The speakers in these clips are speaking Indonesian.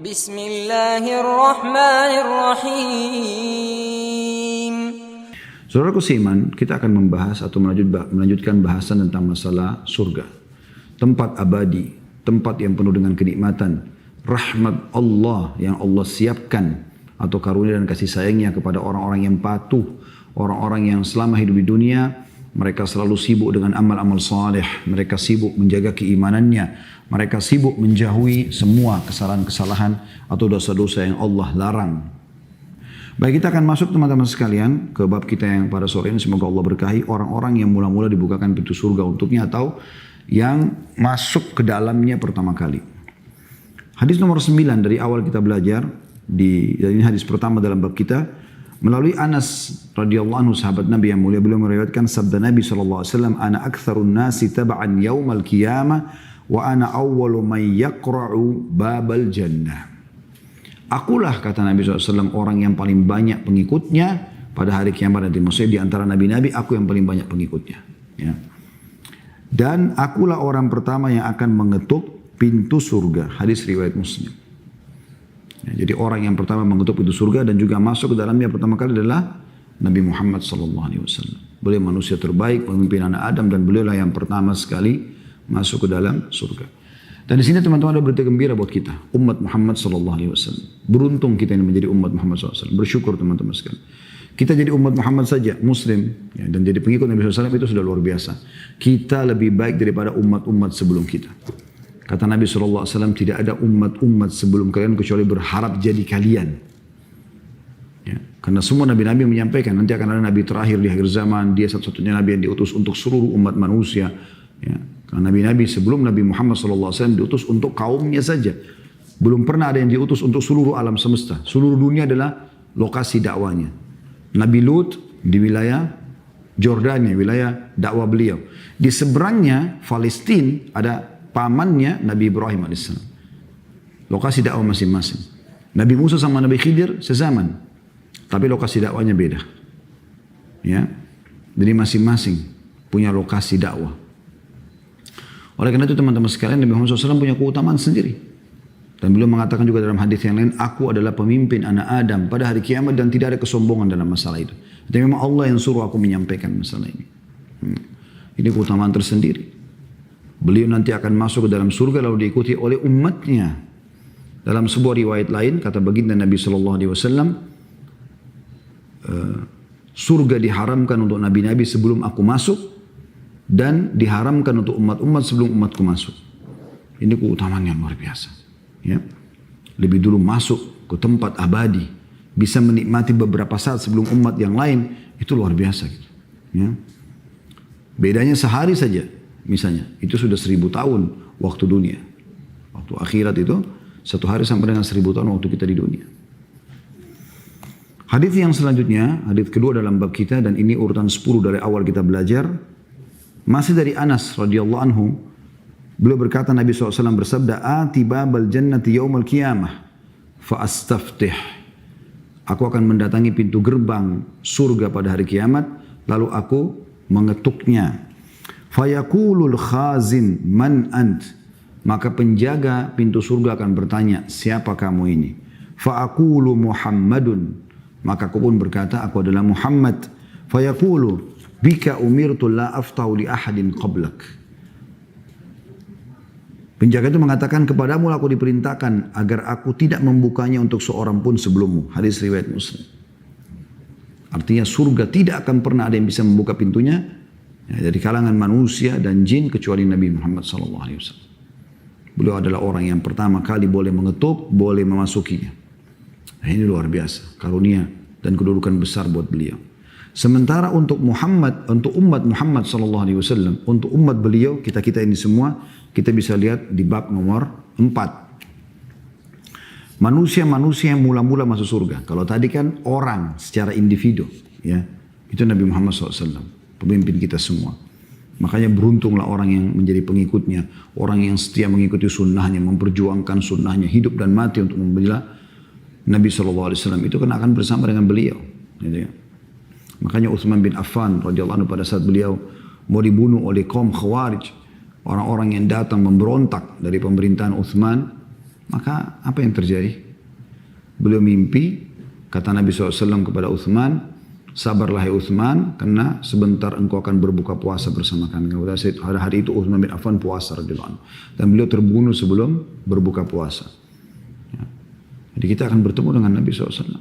Bismillahirrahmanirrahim. Saudaraku seiman, kita akan membahas atau melanjutkan bahasan tentang masalah surga. Tempat abadi, tempat yang penuh dengan kenikmatan, rahmat Allah yang Allah siapkan atau karunia dan kasih sayangnya kepada orang-orang yang patuh, orang-orang yang selama hidup di dunia mereka selalu sibuk dengan amal-amal saleh, mereka sibuk menjaga keimanannya, mereka sibuk menjauhi semua kesalahan-kesalahan atau dosa-dosa yang Allah larang. Baik, kita akan masuk teman-teman sekalian ke bab kita yang pada sore ini. Semoga Allah berkahi orang-orang yang mula-mula dibukakan pintu surga untuknya atau yang masuk ke dalamnya pertama kali. Hadis nomor 9 dari awal kita belajar, ini hadis pertama dalam bab kita. Melalui Anas radhiyallahu anhu, sahabat Nabi yang mulia, beliau meriwayatkan sabda Nabi SAW, "Ana aktsarun nasi tab'an yaumal qiyamah wa ana awwalu man yaqra'u babal jannah." Akulah, kata Nabi SAW, orang yang paling banyak pengikutnya pada hari kiamat nanti. Maksudnya di antara Nabi-Nabi, aku yang paling banyak pengikutnya. Ya. Dan akulah orang pertama yang akan mengetuk pintu surga. Hadis riwayat Muslim. Ya, jadi orang yang pertama mengetuk pintu surga dan juga masuk ke dalamnya pertama kali adalah Nabi Muhammad SAW. Beliau manusia terbaik, pemimpin anak Adam, dan beliau lah yang pertama sekali masuk ke dalam surga. Dan di sini teman-teman ada berita gembira buat kita, umat Muhammad SAW. Beruntung kita ini menjadi umat Muhammad SAW. Bersyukur teman-teman sekalian. Kita jadi umat Muhammad saja, Muslim, ya, dan jadi pengikut Nabi SAW itu sudah luar biasa. Kita lebih baik daripada umat-umat sebelum kita. Kata Nabi SAW, tidak ada umat-umat sebelum kalian kecuali berharap jadi kalian. Ya, karena semua Nabi-Nabi menyampaikan, nanti akan ada Nabi terakhir di akhir zaman, dia satu-satunya Nabi yang diutus untuk seluruh umat manusia. Ya, karena Nabi-Nabi sebelum Nabi Muhammad SAW diutus untuk kaumnya saja. Belum pernah ada yang diutus untuk seluruh alam semesta. Seluruh dunia adalah lokasi dakwanya. Nabi Lut di wilayah Jordania, wilayah dakwah beliau. Di seberangnya, Palestina, ada pamannya Nabi Ibrahim AS. Lokasi dakwah masing-masing. Nabi Musa sama Nabi Khidir sezaman, tapi lokasi dakwahnya beda. Ya, jadi masing-masing punya lokasi dakwah. Oleh karena itu teman-teman sekalian, Nabi Muhammad SAW punya keutamaan sendiri. Dan beliau mengatakan juga dalam hadis yang lain, aku adalah pemimpin anak Adam pada hari kiamat dan tidak ada kesombongan dalam masalah itu. Jadi memang Allah yang suruh aku menyampaikan masalah ini. Ini keutamaan tersendiri. Beliau nanti akan masuk ke dalam surga lalu diikuti oleh umatnya. Dalam sebuah riwayat lain, kata baginda Nabi SAW, surga diharamkan untuk nabi-nabi sebelum aku masuk dan diharamkan untuk umat-umat sebelum umatku masuk. Ini keutamaan yang luar biasa. Ya. Lebih dulu masuk ke tempat abadi, bisa menikmati beberapa saat sebelum umat yang lain, itu luar biasa. Gitu. Ya. Bedanya sehari saja. Misalnya, itu sudah 1000 tahun waktu dunia. Waktu akhirat itu, satu hari sampai dengan 1000 tahun waktu kita di dunia. Hadis yang selanjutnya, hadis kedua dalam bab kita, dan ini urutan 10 dari awal kita belajar. Masih dari Anas radhiyallahu anhu, beliau berkata, Nabi SAW bersabda, "Ati babal jannati yaumal qiyamah, fa astaftih." Aku akan mendatangi pintu gerbang surga pada hari kiamat, lalu aku mengetuknya. Fayaqulul khazin man ant, maka penjaga pintu surga akan bertanya, siapa kamu ini? Fa'aqulu Muhammadun, maka aku pun berkata, aku adalah Muhammad. Fayaqulu bika umirtu la aftahu li ahadin qablak. Penjaga itu mengatakan, kepadamu aku diperintahkan agar aku tidak membukanya untuk seorang pun sebelummu. Hadis riwayat Muslim. Artinya surga tidak akan pernah ada yang bisa membuka pintunya dari kalangan manusia dan jin kecuali Nabi Muhammad SAW. Beliau adalah orang yang pertama kali boleh mengetuk, boleh memasukinya. Nah, ini luar biasa, karunia dan kedudukan besar buat beliau. Sementara untuk Muhammad, untuk umat Muhammad SAW, untuk umat beliau, kita ini semua, kita bisa lihat di bab nomor 4. Manusia-manusia yang mula-mula masuk surga. Kalau tadi kan orang secara individu, ya, itu Nabi Muhammad SAW. Pemimpin kita semua. Makanya beruntunglah orang yang menjadi pengikutnya. Orang yang setia mengikuti sunnahnya, memperjuangkan sunnahnya, hidup dan mati untuk membela Nabi SAW. Itu karena akan bersama dengan beliau. Gitu ya. Makanya Utsman bin Affan radhiyallahu anhu pada saat beliau mau dibunuh oleh kaum Khawarij, orang-orang yang datang memberontak dari pemerintahan Utsman, Maka apa yang terjadi? Beliau mimpi, kata Nabi SAW kepada Uthman, sabarlah ya Uthman, karena sebentar engkau akan berbuka puasa bersama kami. Pada hari itu Uthman bin Affan puasa radhiyallahu anhu. Dan beliau terbunuh sebelum berbuka puasa. Ya. Jadi kita akan bertemu dengan Nabi SAW.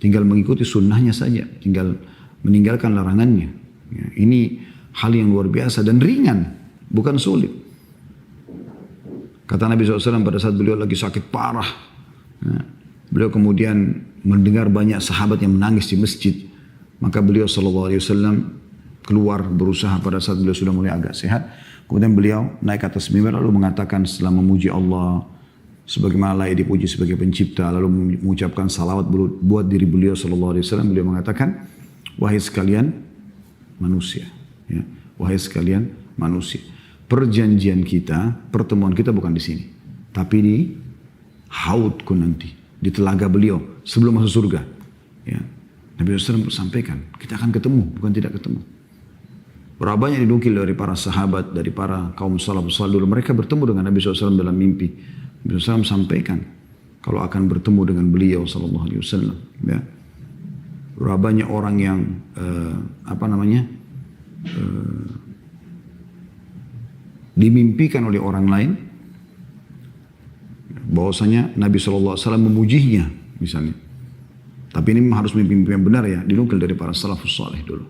Tinggal mengikuti sunnahnya saja, tinggal meninggalkan larangannya. Ya. Ini hal yang luar biasa dan ringan, bukan sulit. Kata Nabi SAW pada saat beliau lagi sakit parah, ya, beliau kemudian mendengar banyak sahabat yang menangis di masjid. Maka beliau SAW keluar berusaha pada saat beliau sudah mulai agak sehat. Kemudian beliau naik ke atas mimbar lalu mengatakan setelah memuji Allah sebagaimana layak dipuji sebagai pencipta, lalu mengucapkan salawat buat diri beliau SAW. Beliau mengatakan, wahai sekalian manusia, ya, wahai sekalian manusia, perjanjian kita, pertemuan kita bukan di sini, tapi di haudku nanti, di telaga beliau sebelum masuk surga. Ya. Nabi SAW sampaikan, kita akan ketemu, bukan tidak ketemu. Berapa banyak dinukil dari para sahabat, dari para kaum salafus salih dulu, mereka bertemu dengan Nabi SAW dalam mimpi. Nabi SAW sampaikan kalau akan bertemu dengan beliau SAW. Ya. Berapa banyak orang yang dimimpikan oleh orang lain bahwasanya Nabi SAW memujinya misalnya. Tapi ini harus mimpi yang benar ya, dinukil dari para salafus salih dulu.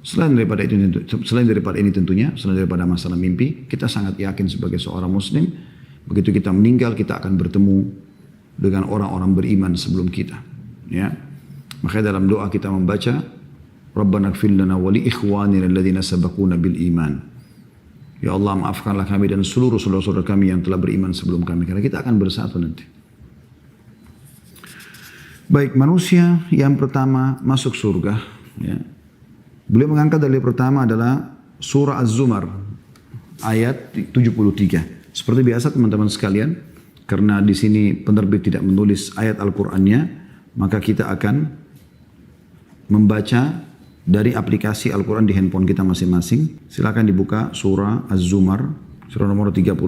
Selain daripada ini tentunya, selain daripada masalah mimpi, kita sangat yakin sebagai seorang muslim, begitu kita meninggal kita akan bertemu dengan orang-orang beriman sebelum kita. Ya. Makanya dalam doa kita membaca, Rabbana ighfir lana wa li ikhwanina alladhina sabaquna bil iman. Ya Allah, maafkanlah kami dan seluruh saudara-saudara kami yang telah beriman sebelum kami. Karena kita akan bersatu nanti. Baik, manusia yang pertama masuk surga. Ya. Beliau mengangkat dalil pertama adalah surah Az-Zumar ayat 73. Seperti biasa teman-teman sekalian, karena di sini penerbit tidak menulis ayat Al-Qur'annya, maka kita akan membaca dari aplikasi Al-Quran di handphone kita masing-masing. Silakan dibuka surah Az-Zumar, surah nomor 39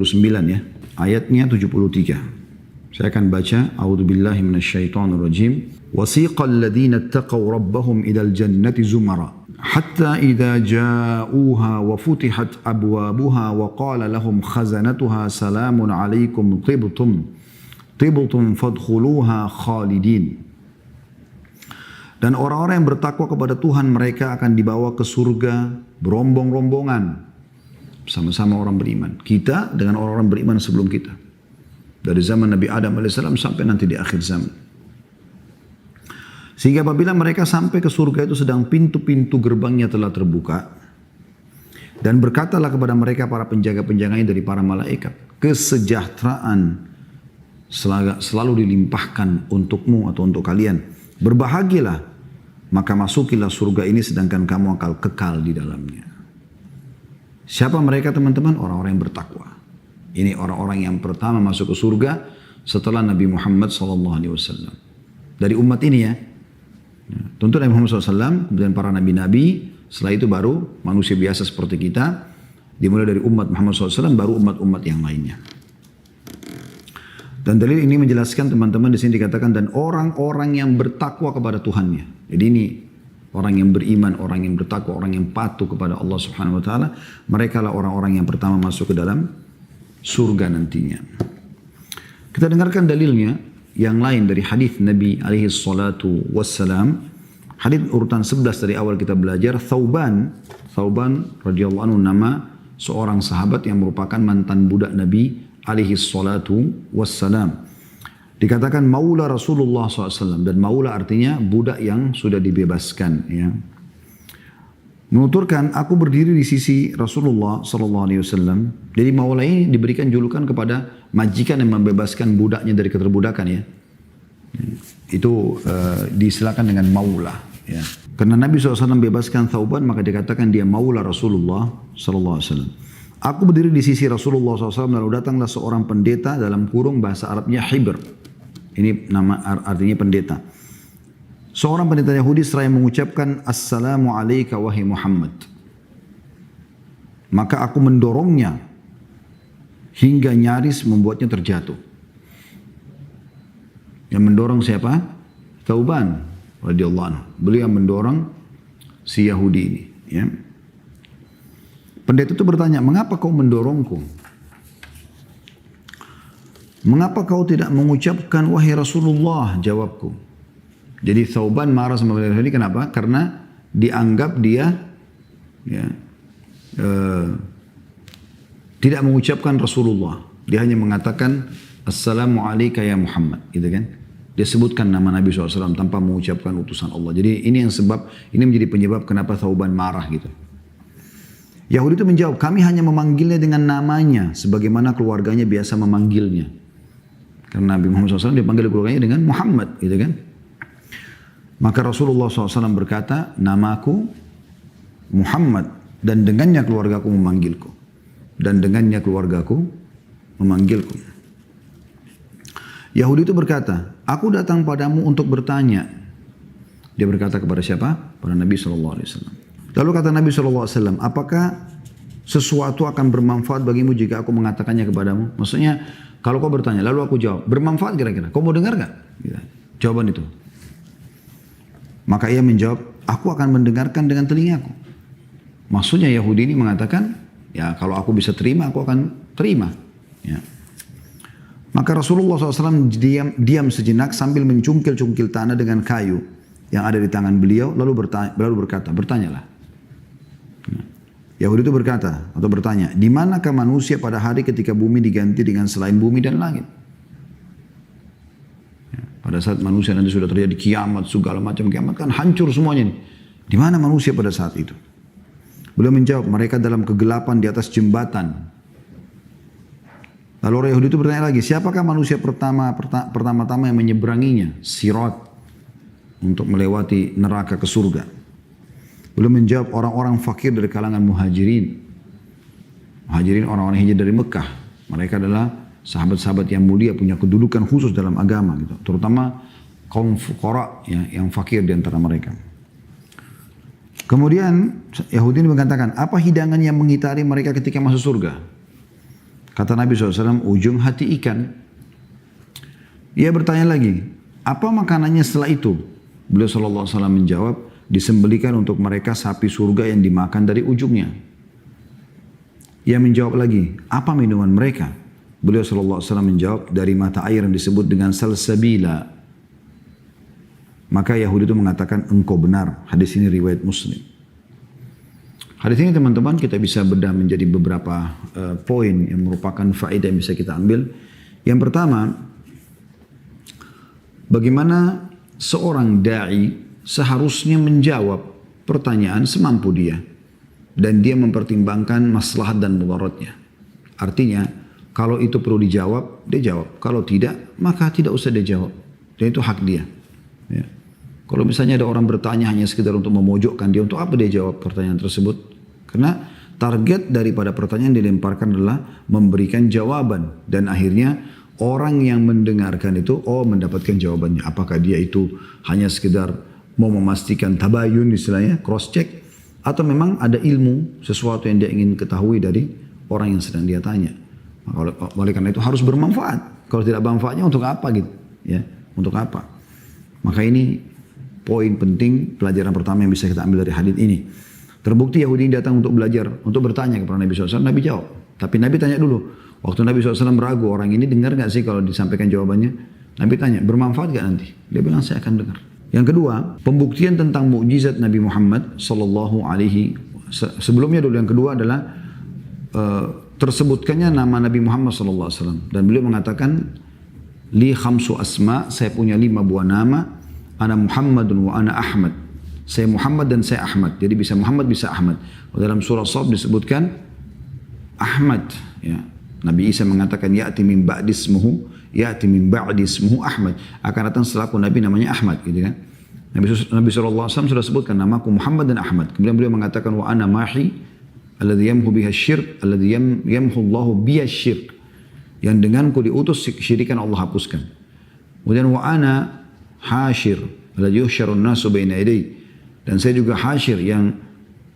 ya, ayatnya 73. Saya akan baca, A'udzubillahi minasyaitonirrajim. Wasiqal ladzina ittaqaw rabbahum ilal jannati zumara hatta idza ja'uha wa futihat abwabuha wa qala lahum khazanatuha salamun 'alaikum tibtum fadkhuluha khalidin. Dan orang-orang yang bertakwa kepada Tuhan mereka akan dibawa ke surga berombong-rombongan bersama-sama orang beriman. Kita dengan orang-orang beriman sebelum kita. Dari zaman Nabi Adam AS sampai nanti di akhir zaman. Sehingga apabila mereka sampai ke surga itu sedang pintu-pintu gerbangnya telah terbuka. Dan berkatalah kepada mereka para penjaga-penjaganya dari para malaikat. Kesejahteraan selalu dilimpahkan untukmu atau untuk kalian. Berbahagialah, maka masukilah surga ini sedangkan kamu akan kekal di dalamnya. Siapa mereka teman-teman? Orang-orang yang bertakwa. Ini orang-orang yang pertama masuk ke surga setelah Nabi Muhammad SAW. Dari umat ini ya. Tentu Nabi Muhammad SAW, kemudian para nabi-nabi, setelah itu baru manusia biasa seperti kita. Dimulai dari umat Muhammad SAW, baru umat-umat yang lainnya. Dan dalil ini menjelaskan teman-teman di sini dikatakan dan orang-orang yang bertakwa kepada Tuhannya. Jadi ini orang yang beriman, orang yang bertakwa, orang yang patuh kepada Allah Subhanahu wa taala, mereka lah orang-orang yang pertama masuk ke dalam surga nantinya. Kita dengarkan dalilnya yang lain dari hadis Nabi alaihi salatu wassalam. Hadis urutan 11 dari awal kita belajar. Thauban radhiyallahu anhu nama seorang sahabat yang merupakan mantan budak Nabi alaihi salatu wassalam. Dikatakan maula Rasulullah SAW. Dan maula artinya budak yang sudah dibebaskan. Ya. Menuturkan, aku berdiri di sisi Rasulullah SAW. Jadi maula ini diberikan julukan kepada majikan yang membebaskan budaknya dari keterbudakan ya. Itu disilakan dengan maula. Ya. Karena Nabi SAW bebaskan Thauban maka dikatakan dia maula Rasulullah SAW. Aku berdiri di sisi Rasulullah SAW lalu datanglah seorang pendeta dalam kurung bahasa Arabnya Hibr. Ini nama artinya pendeta. Seorang pendeta Yahudi seraya mengucapkan Assalamu alayka wahai Muhammad. Maka aku mendorongnya hingga nyaris membuatnya terjatuh. Yang mendorong siapa? Thauban radhiyallahu anhu. Beliau yang mendorong si Yahudi ini. Ya. Pendeta itu bertanya, mengapa kau mendorongku? Mengapa kau tidak mengucapkan wahai Rasulullah? Jawabku. Jadi Thauban marah sama beliau ini kenapa? Karena dianggap dia ya, tidak mengucapkan Rasulullah. Dia hanya mengatakan Assalamualaikum ya Muhammad, gitu kan? Dia sebutkan nama Nabi SAW tanpa mengucapkan utusan Allah. Jadi ini yang sebab, ini menjadi penyebab kenapa Thauban marah gitu. Yahudi itu menjawab, kami hanya memanggilnya dengan namanya, sebagaimana keluarganya biasa memanggilnya. Karena Nabi Muhammad SAW dipanggil keluarganya dengan Muhammad, gitu kan? Maka Rasulullah SAW berkata, namaku Muhammad dan dengannya keluargaku memanggilku. Dan dengannya keluargaku memanggilku. Yahudi itu berkata, aku datang padamu untuk bertanya. Dia berkata kepada siapa? Pada Nabi SAW. Lalu kata Nabi SAW, apakah sesuatu akan bermanfaat bagimu jika aku mengatakannya kepadamu? Maksudnya, kalau kau bertanya, lalu aku jawab, bermanfaat kira-kira? Kau mau dengar gak? Gitu. Jawaban itu. Maka ia menjawab, aku akan mendengarkan dengan telingaku. Maksudnya Yahudi ini mengatakan, ya kalau aku bisa terima, aku akan terima. Ya. Maka Rasulullah SAW diam sejenak sambil mencungkil-cungkil tanah dengan kayu yang ada di tangan beliau, lalu berkata, bertanyalah. Ya. Yahudi itu berkata atau bertanya, di manakah manusia pada hari ketika bumi diganti dengan selain bumi dan langit? Ya. Pada saat manusia nanti sudah terjadi kiamat, segala macam kiamat kan hancur semuanya nih. Di mana manusia pada saat itu? Beliau menjawab, mereka dalam kegelapan di atas jembatan. Lalu orang Yahudi itu bertanya lagi, siapakah manusia pertama-tama yang menyeberanginya? Sirat, untuk melewati neraka ke surga. Beliau menjawab, orang-orang fakir dari kalangan muhajirin. Muhajirin orang-orang hijrah dari Mekah. Mereka adalah sahabat-sahabat yang mulia, punya kedudukan khusus dalam agama. Gitu. Terutama kaum fuqara ya, yang fakir di antara mereka. Kemudian Yahudi ini mengatakan, apa hidangan yang mengitari mereka ketika masuk surga? Kata Nabi SAW, ujung hati ikan. Ia bertanya lagi, apa makanannya setelah itu? Beliau SAW menjawab, disembelikan untuk mereka sapi surga yang dimakan dari ujungnya. Ia menjawab lagi, apa minuman mereka? Beliau SAW menjawab, dari mata air yang disebut dengan salsabila. Maka Yahudi itu mengatakan, engkau benar. Hadis ini riwayat Muslim. Hadis ini teman-teman kita bisa bedah menjadi beberapa poin yang merupakan faedah yang bisa kita ambil. Yang pertama, bagaimana seorang da'i seharusnya menjawab pertanyaan semampu dia. Dan dia mempertimbangkan maslahat dan mudaratnya. Artinya, kalau itu perlu dijawab, dia jawab. Kalau tidak, maka tidak usah dia jawab. Dan itu hak dia. Ya. Kalau misalnya ada orang bertanya hanya sekedar untuk memojokkan dia, untuk apa dia jawab pertanyaan tersebut? Karena target daripada pertanyaan dilemparkan adalah memberikan jawaban. Dan akhirnya orang yang mendengarkan itu, mendapatkan jawabannya. Apakah dia itu hanya sekedar mau memastikan tabayun istilahnya, cross check. Atau memang ada ilmu, sesuatu yang dia ingin ketahui dari orang yang sedang dia tanya. Maka oleh karena itu harus bermanfaat. Kalau tidak manfaatnya untuk apa gitu? Ya, untuk apa? Maka ini poin penting pelajaran pertama yang bisa kita ambil dari hadis ini. Terbukti Yahudi datang untuk belajar, untuk bertanya kepada Nabi SAW. Nabi jawab. Tapi Nabi tanya dulu. Waktu Nabi SAW ragu, orang ini dengar gak sih kalau disampaikan jawabannya? Nabi tanya, bermanfaat gak nanti? Dia bilang, saya akan dengar. Yang kedua, pembuktian tentang mukjizat Nabi Muhammad sebelumnya dulu. Yang kedua adalah tersebutkannya nama Nabi Muhammad SAW. Dan beliau mengatakan, li khamsu asma, saya punya 5 buah nama. Ana Muhammadun wa ana Ahmad. Saya Muhammad dan saya Ahmad. Jadi bisa Muhammad, bisa Ahmad. Dalam surah Shaf disebutkan Ahmad. Ya. Nabi Isa mengatakan ya'ti min ba'di ismuhu, ya'ti min ba'di ismuhu Ahmad. Akan datang setelahku Nabi namanya Ahmad, gitu kan? Nabi SAW sudah sebutkan namaku Muhammad dan Ahmad. Kemudian beliau mengatakan wa ana mahi alladhi yamhu biha syirk, alladhi yamhu Allahu biha syirk. Yang denganku diutus syirikan Allah hapuskan. Kemudian wa ana Hashir, alladhi yuhsyarun nasu baina yadayhi. Dan saya juga Hashir yang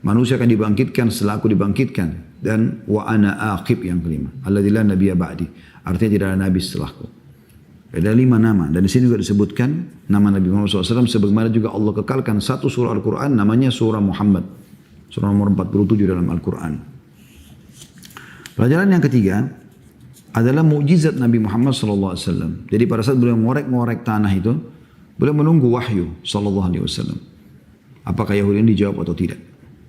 manusia akan dibangkitkan setelah aku dibangkitkan. Dan wa ana aqib yang kelima, alladzi la nabiyya ba'di. Artinya tidak ada nabi setelahku. Ada 5 nama. Dan di sini juga disebutkan nama Nabi Muhammad SAW. Sebagaimana juga Allah kekalkan satu surah Al-Quran namanya surah Muhammad. Surah nomor 47 dalam Al-Quran. Pelajaran yang ketiga adalah mukjizat Nabi Muhammad SAW. Jadi pada saat beliau ngorek-ngorek tanah itu, beliau menunggu wahyu SAW. Apakah Yahudi ini dijawab atau tidak.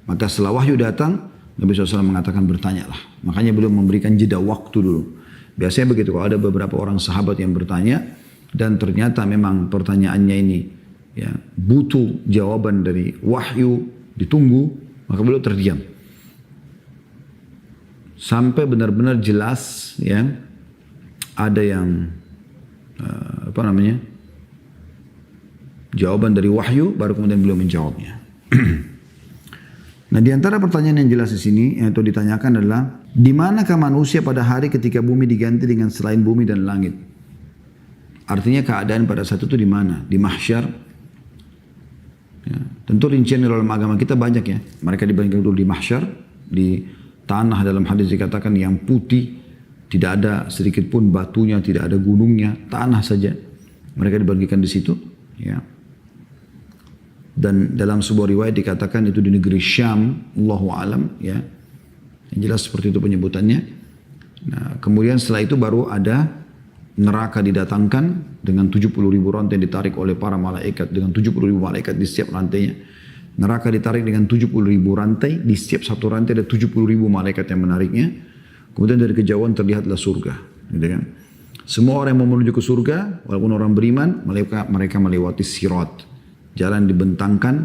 Maka setelah wahyu datang, Nabi SAW mengatakan bertanyalah. Makanya beliau memberikan jeda waktu dulu. Biasanya begitu, kalau ada beberapa orang sahabat yang bertanya dan ternyata memang pertanyaannya ini ya, butuh jawaban dari wahyu, ditunggu, maka beliau terdiam. Sampai benar-benar jelas ya, ada yang jawaban dari wahyu, baru kemudian beliau menjawabnya. Nah, di antara pertanyaan yang jelas di sini yang itu ditanyakan adalah di manakah manusia pada hari ketika bumi diganti dengan selain bumi dan langit? Artinya keadaan pada saat itu di mana? Di mahsyar. Ya, tentu rincian dalam agama kita banyak ya. Mereka dibandingkan dulu di mahsyar, di tanah dalam hadis dikatakan yang putih, tidak ada sedikit pun batunya, tidak ada gunungnya, tanah saja. Mereka dibagikan di situ. Ya. Dan dalam sebuah riwayat dikatakan itu di negeri Syam, Allahu alam ya. Yang jelas seperti itu penyebutannya. Nah, kemudian setelah itu baru ada neraka didatangkan dengan 70.000 rantai ditarik oleh para malaikat, dengan 70.000 malaikat di setiap rantainya. Neraka ditarik dengan 70.000 rantai, di setiap satu rantai ada 70.000 malaikat yang menariknya. Kemudian dari kejauhan terlihatlah surga, gitu kan. Semua orang yang mau menuju ke surga, walaupun orang beriman, mereka melewati sirat. Jalan dibentangkan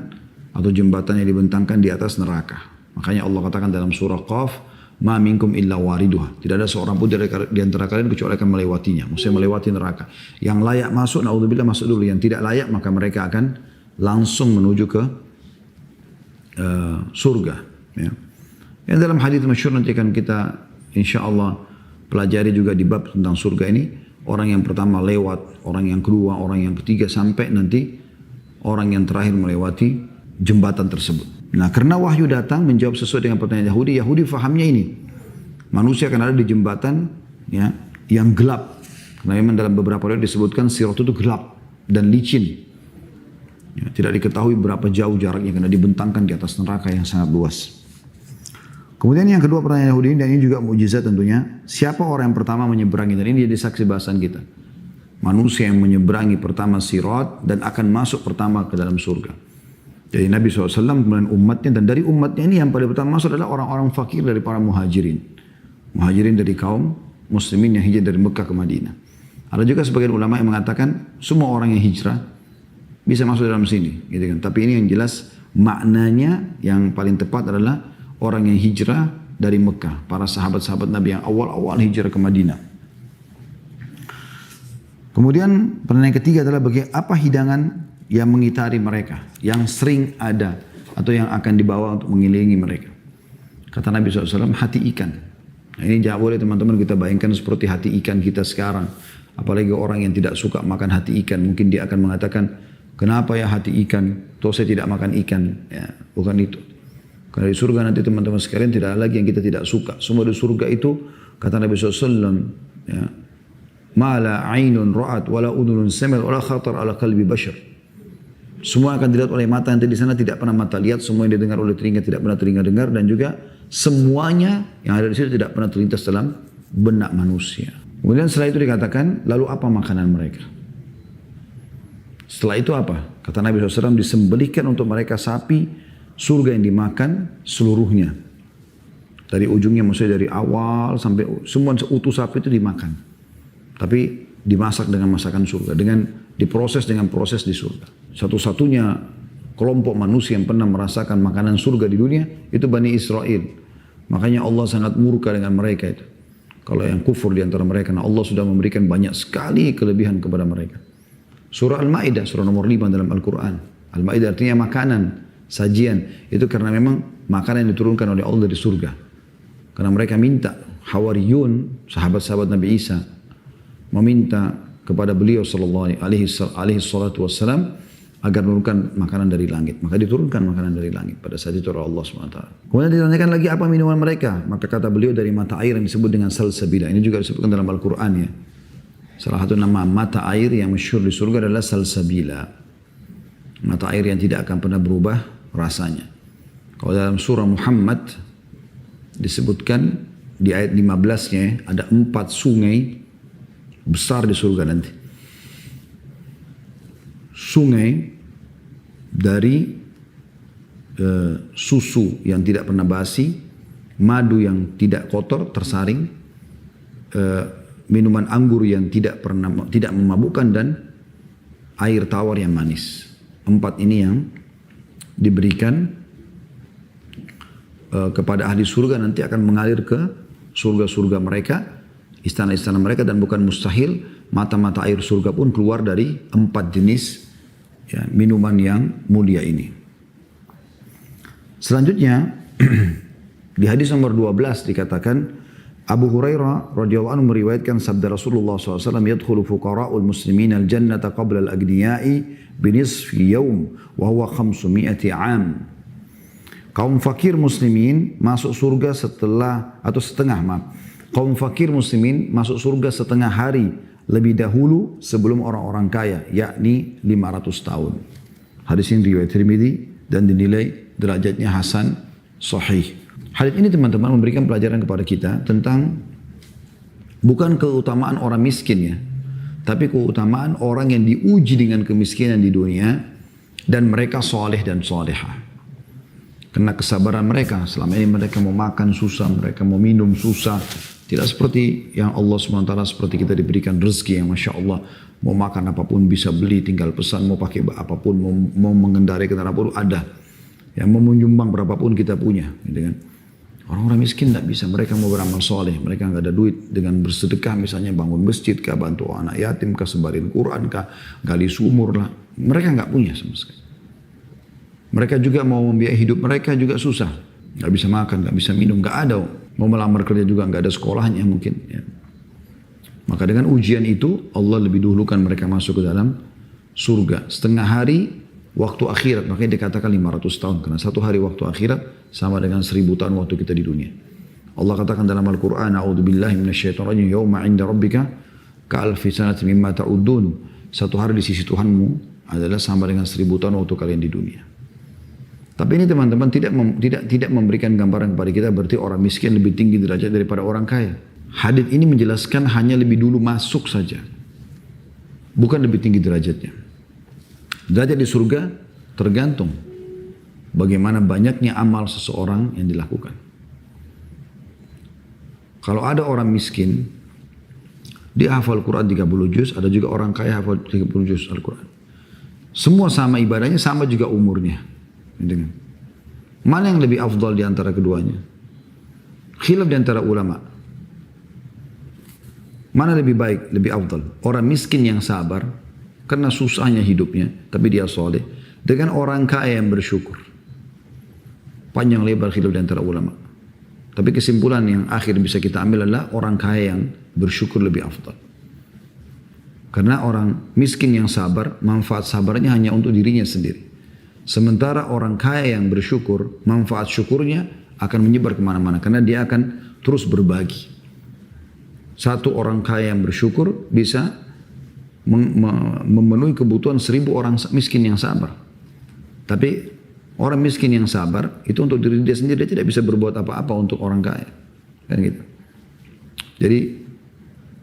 atau jembatan yang dibentangkan di atas neraka. Makanya Allah katakan dalam surah Qaf, "Ma minkum illa wariduha." Tidak ada seorang pun di antara kalian kecuali akan melewatinya. Maksudnya melewati neraka. Yang layak masuk, naudzubillah masuk dulu. Yang tidak layak maka mereka akan langsung menuju ke surga. Ya. Yang dalam hadis masyhur nanti akan kita insya Allah pelajari juga di bab tentang surga ini. Orang yang pertama lewat, orang yang kedua, orang yang ketiga sampai nanti orang yang terakhir melewati jembatan tersebut. Nah, karena wahyu datang menjawab sesuai dengan pertanyaan Yahudi. Yahudi fahamnya ini. Manusia akan ada di jembatan ya, yang gelap. Karena memang dalam beberapa riwayat disebutkan sirat itu gelap dan licin. Ya, tidak diketahui berapa jauh jaraknya karena dibentangkan di atas neraka yang sangat luas. Kemudian yang kedua pertanyaan Yahudi ini, dan ini juga mukjizat tentunya. Siapa orang yang pertama menyeberangi? Dan ini jadi saksi bahasan kita. Manusia yang menyeberangi pertama sirat dan akan masuk pertama ke dalam surga. Jadi Nabi SAW kemudian umatnya, dan dari umatnya ini yang paling pertama masuk adalah orang-orang fakir dari para muhajirin. Muhajirin dari kaum muslimin yang hijrah dari Mekah ke Madinah. Ada juga sebagian ulama yang mengatakan semua orang yang hijrah bisa masuk dalam sini, gitu kan. Tapi ini yang jelas maknanya yang paling tepat adalah orang yang hijrah dari Mekah, para sahabat-sahabat Nabi yang awal-awal hijrah ke Madinah. Kemudian pertanyaan ketiga adalah apa hidangan yang mengitari mereka, yang sering ada atau yang akan dibawa untuk mengelilingi mereka. Kata Nabi SAW, hati ikan. Nah, ini jangan boleh teman-teman kita bayangkan seperti hati ikan kita sekarang. Apalagi orang yang tidak suka makan hati ikan, mungkin dia akan mengatakan, kenapa ya hati ikan? Toh saya tidak makan ikan. Ya, bukan itu. Karena di surga nanti teman-teman sekalian tidak ada lagi yang kita tidak suka. Semua di surga itu, kata Nabi SAW, ya, ma la ainun ra'at wala udhunun sami'at wala khatar ala qalbi bashar. Semua akan dilihat oleh mata, nanti di sana tidak pernah mata lihat, semua yang didengar oleh telinga tidak pernah telinga dengar, dan juga semuanya yang ada di situ tidak pernah terlintas dalam benak manusia. Kemudian setelah itu dikatakan, lalu apa makanan mereka? Setelah itu apa? Kata Nabi SAW, disembelihkan untuk mereka sapi surga yang dimakan seluruhnya. Dari ujungnya, maksudnya dari awal sampai semua utuh sapi itu dimakan. Tapi dimasak dengan masakan surga, diproses dengan proses di surga. Satu-satunya kelompok manusia yang pernah merasakan makanan surga di dunia itu Bani Israel. Makanya Allah sangat murka dengan mereka itu. Kalau yang kufur di antara mereka, karena Allah sudah memberikan banyak sekali kelebihan kepada mereka. Surah Al-Ma'idah, surah nomor 5 dalam Al-Quran. Al-Ma'idah artinya makanan, sajian. Itu karena memang makanan yang diturunkan oleh Allah dari surga. Karena mereka minta, Hawariyun, sahabat-sahabat Nabi Isa, meminta kepada beliau sallallahu alaihi wasallam agar menurunkan makanan dari langit. Maka diturunkan makanan dari langit pada saat itu oleh Allah SWT. Kemudian ditanyakan lagi apa minuman mereka. Maka kata beliau dari mata air yang disebut dengan salsabila. Ini juga disebutkan dalam Al-Quran ya. Salah satu nama mata air yang masyhur di surga adalah salsabila. Mata air yang tidak akan pernah berubah rasanya. Kalau dalam surah Muhammad disebutkan di ayat 15-nya ada 4 sungai besar di surga nanti. Sungai dari susu yang tidak pernah basi, madu yang tidak kotor tersaring, minuman anggur yang tidak memabukkan, dan air tawar yang manis. 4 ini yang diberikan kepada ahli surga, nanti akan mengalir ke surga-surga mereka, istana-istana mereka, dan bukan mustahil mata-mata air surga pun keluar dari 4 jenis ya, minuman yang mulia ini. Selanjutnya di hadis nomor 12 dikatakan Abu Hurairah radhiyallahu anhu meriwayatkan sabda Rasulullah SAW, yadkhulu fuqara'ul muslimin al-jannata qabla al-agniya'i binisfi yawm wa huwa 500 'am. Kaum fakir muslimin masuk surga kaum fakir muslimin masuk surga setengah hari lebih dahulu sebelum orang-orang kaya, yakni 500 tahun. Hadis ini riwayat Tirmidzi dan dinilai derajatnya hasan sahih. Hadis ini teman-teman memberikan pelajaran kepada kita tentang bukan keutamaan orang miskin ya, tapi keutamaan orang yang diuji dengan kemiskinan di dunia dan mereka soleh dan solehah. Karena kesabaran mereka, selama ini mereka mau makan susah, mereka mau minum susah. Tidak seperti yang Allah SWT, seperti kita diberikan rezeki yang Masya Allah. Mau makan apapun bisa beli, tinggal pesan, mau pakai apapun, mau mengendarai kendaraan apapun ada. Yang mau menyumbang berapapun kita punya. Gitu kan. Orang-orang miskin tidak bisa, mereka mau beramal soleh, mereka nggak ada duit dengan bersedekah, misalnya bangun masjid kah, bantu anak yatim kah, sebarin Quran kah, gali sumur lah. Mereka nggak punya sama sekali. Mereka juga mau membiayai hidup mereka juga susah. Nggak bisa makan, nggak bisa minum, nggak ada. Mau melamar kerja juga nggak ada sekolahnya mungkin. Ya. Maka dengan ujian itu Allah lebih dahulukan mereka masuk ke dalam surga. Setengah hari waktu akhirat, makanya dikatakan 500 tahun. Karena satu hari waktu akhirat sama dengan 1000 tahun waktu kita di dunia. Allah katakan dalam Al-Quran, A'udzubillahi minasyaitonirrajim, Yawma 'inda rabbika ka'alfi sanati mimma ta'udun. Satu hari di sisi Tuhanmu adalah sama dengan 1000 tahun waktu kalian di dunia. Tapi ini teman-teman tidak memberikan gambaran kepada kita berarti orang miskin lebih tinggi derajat daripada orang kaya. Hadits ini menjelaskan hanya lebih dulu masuk saja. Bukan lebih tinggi derajatnya. Derajat di surga tergantung bagaimana banyaknya amal seseorang yang dilakukan. Kalau ada orang miskin, dia hafal Quran 30 juz, ada juga orang kaya hafal 30 juz Al-Quran. Semua sama ibadahnya, sama juga umurnya. Mana yang lebih afdal di antara keduanya? Khilaf di antara ulama. Mana lebih baik, lebih afdal? Orang miskin yang sabar karena susahnya hidupnya, tapi dia soleh, dengan orang kaya yang bersyukur. Panjang lebar khilaf di antara ulama. Tapi kesimpulan yang akhir bisa kita ambil adalah orang kaya yang bersyukur lebih afdal. Karena orang miskin yang sabar, manfaat sabarnya hanya untuk dirinya sendiri. Sementara orang kaya yang bersyukur, manfaat syukurnya akan menyebar kemana-mana. Karena dia akan terus berbagi. Satu orang kaya yang bersyukur bisa memenuhi kebutuhan 1000 orang miskin yang sabar. Tapi orang miskin yang sabar, itu untuk diri dia sendiri, dia tidak bisa berbuat apa-apa untuk orang kaya. Kan gitu. Jadi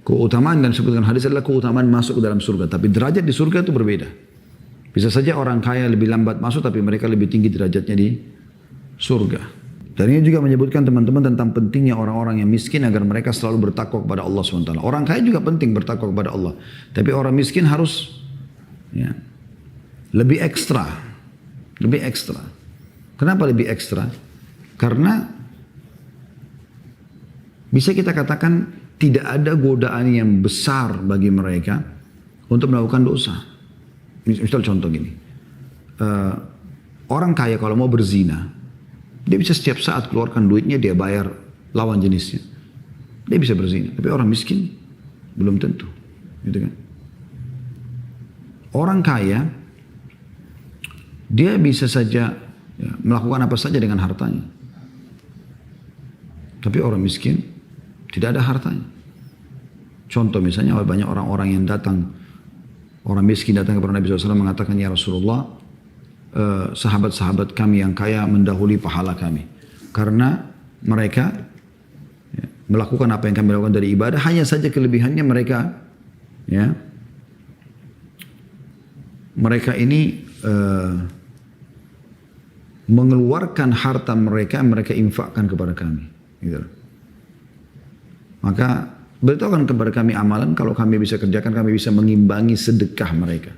keutamaan dan disebutkan hadis adalah keutamaan masuk ke dalam surga. Tapi derajat di surga itu berbeda. Bisa saja orang kaya lebih lambat masuk tapi mereka lebih tinggi derajatnya di surga. Dan ini juga menyebutkan teman-teman tentang pentingnya orang-orang yang miskin agar mereka selalu bertakwa kepada Allah SWT. Orang kaya juga penting bertakwa kepada Allah. Tapi orang miskin harus ya, lebih ekstra. Lebih ekstra. Kenapa lebih ekstra? Karena bisa kita katakan tidak ada godaan yang besar bagi mereka untuk melakukan dosa. Misal contoh gini, orang kaya kalau mau berzina, dia bisa setiap saat keluarkan duitnya, dia bayar lawan jenisnya. Dia bisa berzina, tapi orang miskin belum tentu. Gitu kan? Orang kaya, dia bisa saja ya, melakukan apa saja dengan hartanya. Tapi orang miskin tidak ada hartanya. Contoh misalnya banyak orang-orang yang datang, orang miskin datang kepada Nabi SAW mengatakan, ya Rasulullah, sahabat-sahabat kami yang kaya mendahului pahala kami. Karena mereka melakukan apa yang kami lakukan dari ibadah, hanya saja kelebihannya mereka, ya, mereka ini mengeluarkan harta mereka, mereka infakkan kepada kami. Gitu. Maka beritahukan kepada kami amalan, kalau kami bisa kerjakan, kami bisa mengimbangi sedekah mereka.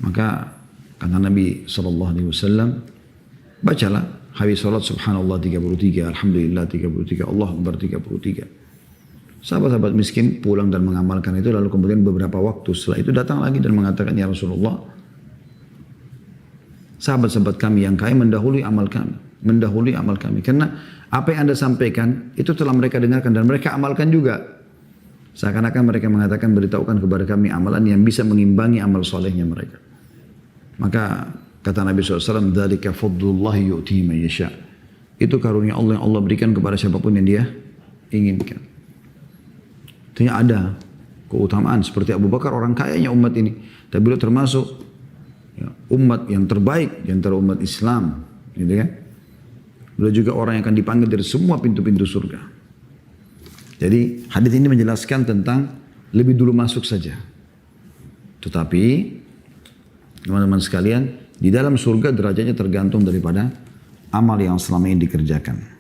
Maka kata Nabi SAW, bacalah habis salat subhanallah 33, alhamdulillah 33, Allah Akbar 33. Sahabat-sahabat miskin pulang dan mengamalkan itu, lalu kemudian beberapa waktu setelah itu datang lagi dan mengatakan, ya Rasulullah, sahabat-sahabat kami yang kaya mendahului amal kami. Karena apa yang Anda sampaikan itu telah mereka dengarkan dan mereka amalkan juga. Seakan-akan mereka mengatakan, beritahukan kepada kami amalan yang bisa mengimbangi amal solehnya mereka. Maka kata Nabi SAW, dzalika fadlullahi yu'tihi man yasha. Itu karunia Allah yang Allah berikan kepada siapapun yang dia inginkan. Artinya ada keutamaan seperti Abu Bakar, orang kayanya umat ini. Tapi beliau termasuk ya, umat yang terbaik di antara umat Islam, gitu kan? Beliau juga orang yang akan dipanggil dari semua pintu-pintu surga. Jadi hadis ini menjelaskan tentang lebih dulu masuk saja. Tetapi teman-teman sekalian, di dalam surga derajatnya tergantung daripada amal yang selama ini dikerjakan.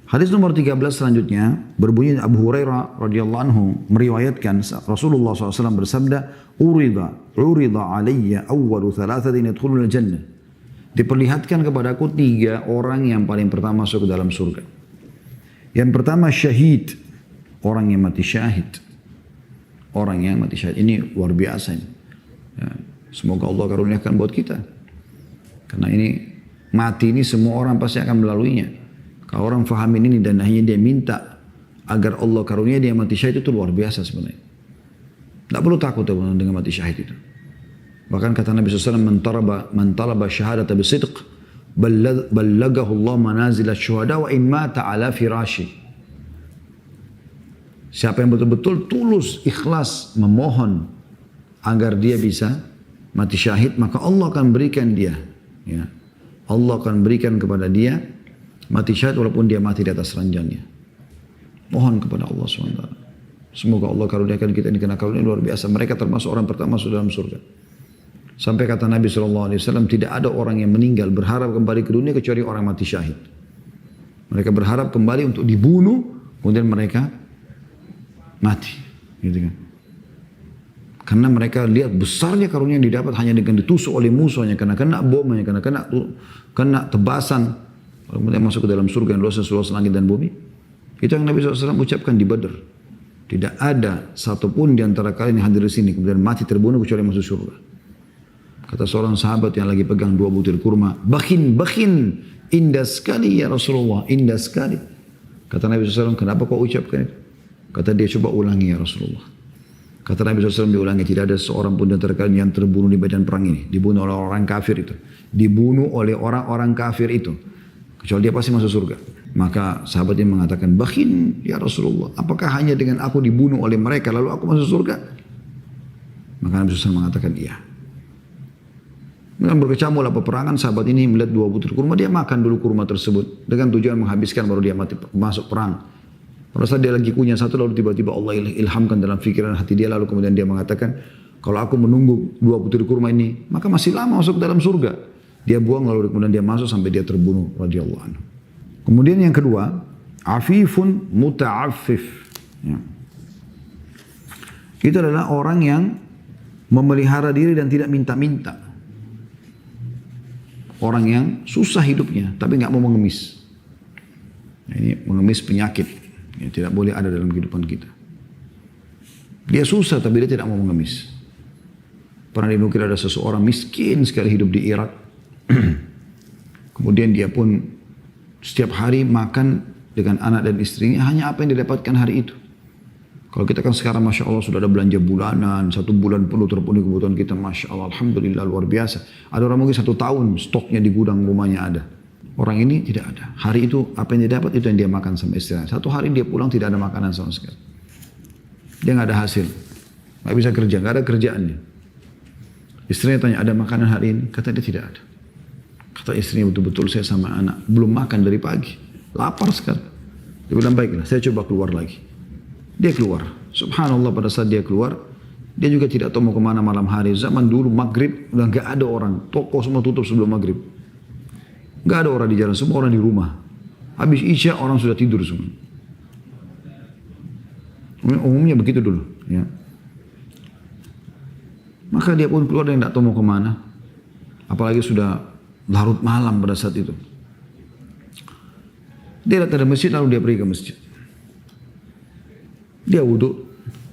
Hadis nomor 13 selanjutnya berbunyi, Abu Hurairah radhiyallahu anhu meriwayatkan Rasulullah SAW bersabda, urida alayya awwalu thalathatin yadkhuluna jannah. Diperlihatkan kepadaku 3 orang yang paling pertama masuk ke dalam surga. Yang pertama syahid, orang yang mati syahid. Orang yang mati syahid ini luar biasa ini. Ya, semoga Allah karuniakan buat kita. Karena ini mati ini semua orang pasti akan melaluinya. Kalau orang fahamin ini dan hanya dia minta agar Allah karunia dia mati syahid, itu luar biasa sebenarnya. Tidak perlu takut dengan mati syahid itu. Bahkan kata Nabi SAW, man talaba syahadata bisidq ballagahu Allah manazil syuhada wa in mata ala firashi. Siapa yang betul-betul tulus, ikhlas memohon agar dia bisa mati syahid, maka Allah akan berikan dia, ya, Allah akan berikan kepada dia mati syahid walaupun dia mati di atas ranjangnya. Mohon kepada Allah SWT. Semoga Allah karuniakan kita ini, karena karunia luar biasa. Mereka termasuk orang pertama masuk dalam surga. Sampai kata Nabi SAW, tidak ada orang yang meninggal berharap kembali ke dunia kecuali orang mati syahid. Mereka berharap kembali untuk dibunuh, kemudian mereka mati. Gitu kan. Karena mereka lihat besarnya karunia yang didapat hanya dengan ditusuk oleh musuhnya, karena kena bomnya, karena kena tebasan. Kemudian masuk ke dalam surga yang luasnya seluas langit dan bumi. Itu yang Nabi SAW ucapkan di Badr. Tidak ada satupun di antara kalian yang hadir di sini kemudian mati terbunuh kecuali masuk surga. Kata seorang sahabat yang lagi pegang 2 butir kurma, bakhin, indah sekali ya Rasulullah, indah sekali. Kata Nabi SAW, kenapa kau ucapkan itu? Kata dia, coba ulangi ya Rasulullah. Kata Nabi SAW diulangi, tidak ada seorang pun di antara kalian yang terbunuh di medan perang ini. Dibunuh oleh orang kafir itu. Dibunuh oleh orang-orang kafir itu. Kecuali dia pasti masuk surga. Maka sahabat ini mengatakan, bakhin ya Rasulullah, apakah hanya dengan aku dibunuh oleh mereka lalu aku masuk surga? Maka Nabi SAW mengatakan iya. Dengan berkecamuk lah peperangan, sahabat ini melihat 2 butir kurma, dia makan dulu kurma tersebut dengan tujuan menghabiskan, baru dia masuk perang. Pada saat dia lagi kunyah satu, lalu tiba-tiba Allah ilhamkan dalam fikiran hati dia, lalu kemudian dia mengatakan, kalau aku menunggu 2 butir kurma ini, maka masih lama masuk ke dalam surga. Dia buang, lalu kemudian dia masuk sampai dia terbunuh radhiyallahu anhu. Kemudian yang kedua, afifun muta'affif. Ya. Itu adalah orang yang memelihara diri dan tidak minta-minta. Orang yang susah hidupnya, tapi nggak mau mengemis. Nah, ini mengemis penyakit, yang tidak boleh ada dalam kehidupan kita. Dia susah, tapi dia tidak mau mengemis. Pernah dinukil ada seseorang miskin sekali hidup di Irak. Kemudian dia pun setiap hari makan dengan anak dan istrinya hanya apa yang didapatkan hari itu. Kalau kita kan sekarang Masya Allah sudah ada belanja bulanan, 1 bulan penuh terpenuhi kebutuhan kita, Masya Allah, Alhamdulillah luar biasa. Ada orang mungkin 1 tahun stoknya di gudang rumahnya ada. Orang ini tidak ada. Hari itu apa yang dia dapat itu yang dia makan sama istrinya. 1 hari dia pulang tidak ada makanan sama sekali. Dia nggak ada hasil, nggak bisa kerja, nggak ada kerjaannya. Istrinya tanya, ada makanan hari ini? Kata dia tidak ada. Kata istrinya, betul-betul saya sama anak belum makan dari pagi, lapar sekali. Dia bilang, baiklah, saya coba keluar lagi. Dia keluar. Subhanallah, pada saat dia keluar, dia juga tidak tahu mau kemana malam hari. Zaman dulu maghrib udah nggak ada orang, toko semua tutup sebelum maghrib. Nggak ada orang di jalan, semua orang di rumah. Habis isya orang sudah tidur semua. Umumnya begitu dulu. Ya. Maka dia pun keluar dan tidak tahu mau kemana. Apalagi sudah larut malam pada saat itu. Dia datang ke masjid, lalu dia pergi ke masjid. Dia wudhu,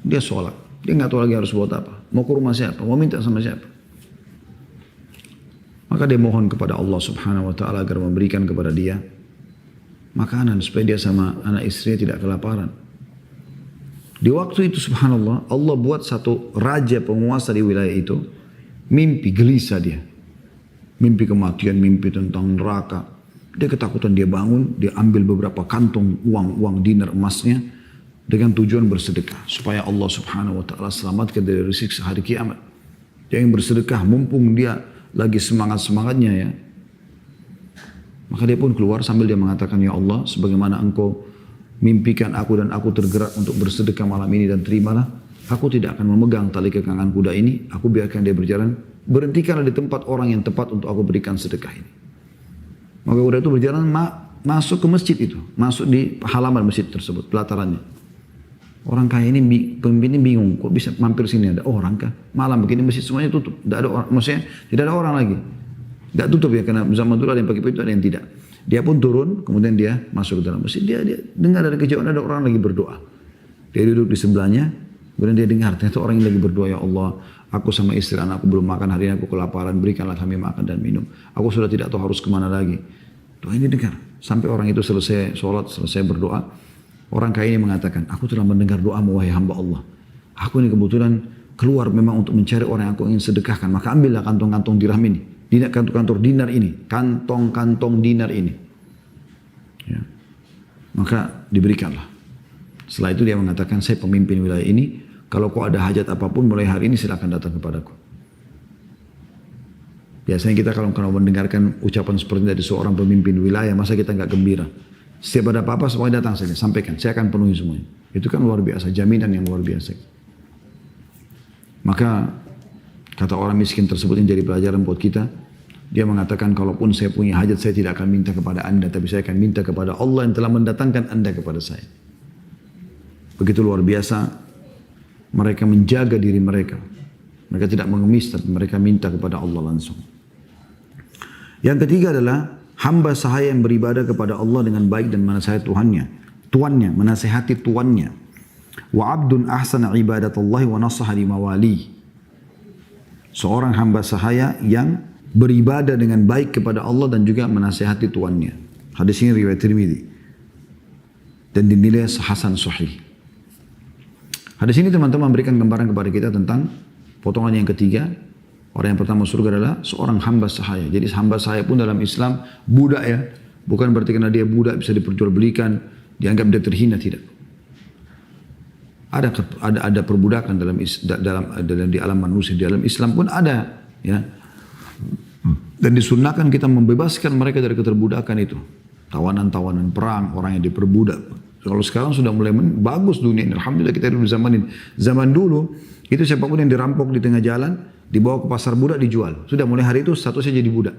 dia sholat. Dia nggak tahu lagi harus buat apa. Mau ke rumah siapa, mau minta sama siapa. Maka dia mohon kepada Allah Subhanahu wa ta'ala agar memberikan kepada dia makanan supaya dia sama anak istrinya tidak kelaparan. Di waktu itu subhanallah, Allah buat satu raja penguasa di wilayah itu mimpi, gelisah dia. Mimpi kematian, mimpi tentang neraka. Dia ketakutan, dia bangun, dia ambil beberapa kantong uang dinar emasnya dengan tujuan bersedekah supaya Allah Subhanahu wa taala selamatkan dari siksa hari kiamat. Dia ingin bersedekah mumpung dia lagi semangat-semangatnya ya. Maka dia pun keluar sambil dia mengatakan, ya Allah, sebagaimana engkau mimpikan aku dan aku tergerak untuk bersedekah malam ini dan terimalah. Aku tidak akan memegang tali kekangan kuda ini. Aku biarkan dia berjalan. Berhentikanlah di tempat orang yang tepat untuk aku berikan sedekah ini. Maka kuda itu berjalan masuk ke masjid itu. Masuk di halaman masjid tersebut, pelatarannya. Orang kaya ini, pemimpin ini bingung. Kok bisa mampir sini, ada orang kah? Malam begini masjid semuanya tutup. Tidak ada orang, maksudnya tidak ada orang lagi. Tidak tutup ya, karena zaman dulu ada yang pakai pintu, ada yang tidak. Dia pun turun, kemudian dia masuk ke dalam masjid. Dia dengar dari kejauhan ada orang lagi berdoa. Dia duduk di sebelahnya, kemudian dia dengar ternyata orang yang lagi berdoa, ya Allah, aku sama istri anakku belum makan hari ini, aku kelaparan, berikanlah kami makan dan minum. Aku sudah tidak tahu harus kemana lagi. Doa ini dengar. Sampai orang itu selesai sholat, selesai berdoa. Orang kaya ini mengatakan, aku telah mendengar doamu wahai hamba Allah. Aku ini kebetulan keluar memang untuk mencari orang yang aku ingin sedekahkan. Maka ambillah kantong-kantong dirham ini. Kantong-kantong dinar ini. Kantong-kantong dinar ini. Ya. Maka diberikanlah. Setelah itu dia mengatakan, saya pemimpin wilayah ini. Kalau kau ada hajat apapun mulai hari ini silakan datang kepadaku. Biasanya kita kalau mendengarkan ucapan seperti ini dari seorang pemimpin wilayah, masa kita nggak gembira? Setiap ada apa-apa semuanya datang saja, sampaikan. Saya akan penuhi semuanya. Itu kan luar biasa, jaminan yang luar biasa. Maka kata orang miskin tersebut yang jadi pelajaran buat kita, dia mengatakan, kalaupun saya punya hajat, saya tidak akan minta kepada anda, tapi saya akan minta kepada Allah yang telah mendatangkan anda kepada saya. Begitu luar biasa, mereka menjaga diri mereka. Mereka tidak mengemis, tapi mereka minta kepada Allah langsung. Yang ketiga adalah, hamba sahaya yang beribadah kepada Allah dengan baik dan menasihati tuannya, menasihati tuannya. Wa abdun ahsana ibadatallahi wa nasaha limawali. Seorang hamba sahaya yang beribadah dengan baik kepada Allah dan juga menasihati tuannya. Hadis ini riwayat Tirmidzi dan dinilai hasan sahih. Hadis ini teman-teman memberikan gambaran kepada kita tentang potongan yang ketiga. Orang yang pertama surga adalah seorang hamba sahaya. Jadi hamba sahaya pun dalam Islam budak ya. Bukan berarti karena dia budak bisa diperjualbelikan, dianggap dia terhina, tidak. Ada perbudakan di alam manusia, di alam Islam pun ada ya. Dan disunnahkan kita membebaskan mereka dari keterbudakan itu. Tawanan-tawanan perang, orang yang diperbudak. Kalau sekarang sudah mulai bagus dunia ini. Alhamdulillah kita hidup di zaman ini. Zaman dulu itu siapapun yang dirampok di tengah jalan, dibawa ke pasar budak, dijual. Sudah mulai hari itu statusnya jadi budak.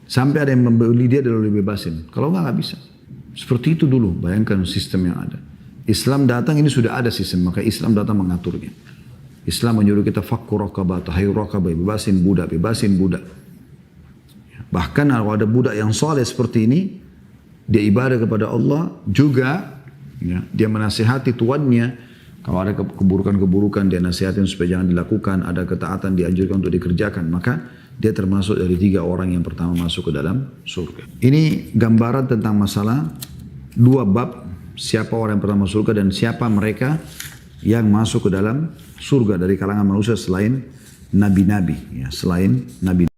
Sampai ada yang membeli dia lalu dibebasin. Kalau nggak bisa. Seperti itu dulu. Bayangkan sistem yang ada. Islam datang ini sudah ada sistem. Maka Islam datang mengaturnya. Islam menyuruh kita fakku raqabah, tahayu raqabah, bebasin budak, bebasin budak. Bahkan kalau ada budak yang soleh seperti ini, dia ibadah kepada Allah juga, ya, dia menasihati tuannya. Kalau ada keburukan-keburukan dia nasihatin supaya jangan dilakukan, ada ketaatan dianjurkan untuk dikerjakan, maka dia termasuk dari 3 orang yang pertama masuk ke dalam surga. Ini gambaran tentang masalah 2 bab, siapa orang yang pertama surga dan siapa mereka yang masuk ke dalam surga dari kalangan manusia selain nabi-nabi, ya, selain nabi.